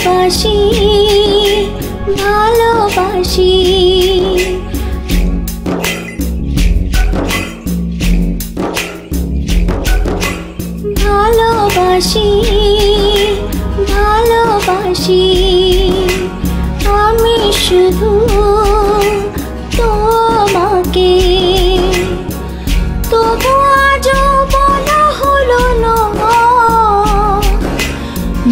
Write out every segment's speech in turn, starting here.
ভালোবাসি ভালোবাসি ভালোবাসি ভালোবাসি আমি শুধু তোমাকে তবু আজও বলা হলো না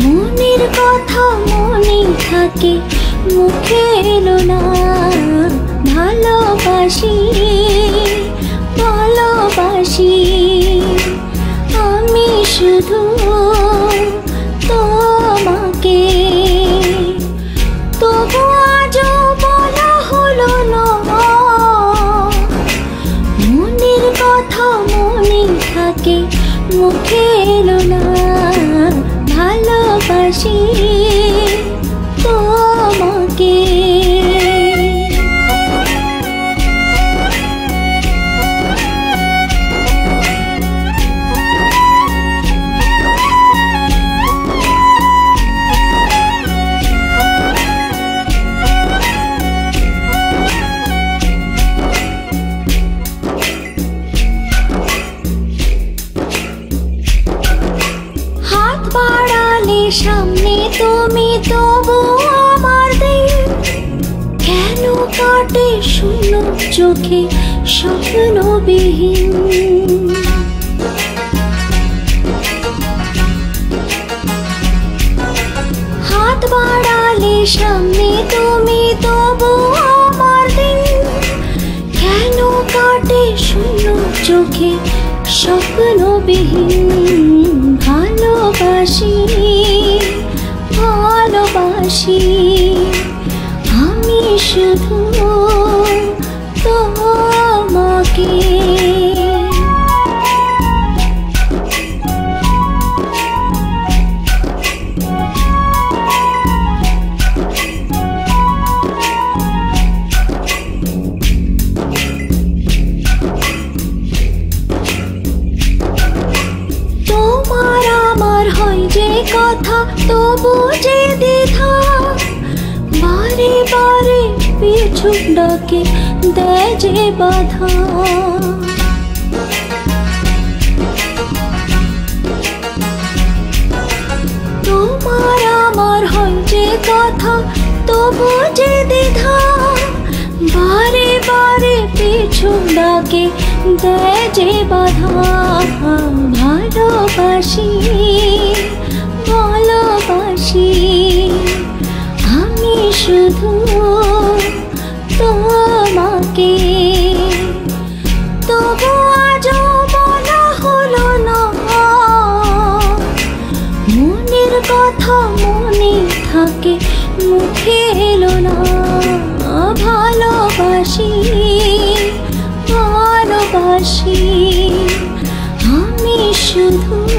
মনের কথা মনে থাকে মুখে এলো না ভালোবাসি ভালোবাসি আমি শুধু তোমাকে তবু আজও বলা হলো না মনের কথা মনে থাকে মুখে এলো না ভালোবাসি তোমাকে সামনে তুমি তবু আমার দিন কেন কাটে শূন্য চোখে স্বপ্নবিহীন হাত বাড়ালে সামনে তুমি তবু আমার দিন কেন কাটে শূন্য চোখে স্বপ্নবিহীন ভালোবাসি ভালোবাসি আমি শুধু তোমাকে তোমার আমার হয় যে কথা তবু যে দ্বিধা বারে বারে পিছু ডাকে দেয় যে বাধা তোমার আমার হয় যে কথা তবু যে দ্বিধা বারে বারে পিছু ডাকে দেয় যে বাধা ভালোবাসি ভালোবাসি আমি শুধু তোমাকে তবু আজও বলা হলো না মনের কথা মনে থাকে মুখে এলো না ভালোবাসি ভালোবাসি আমি শুধু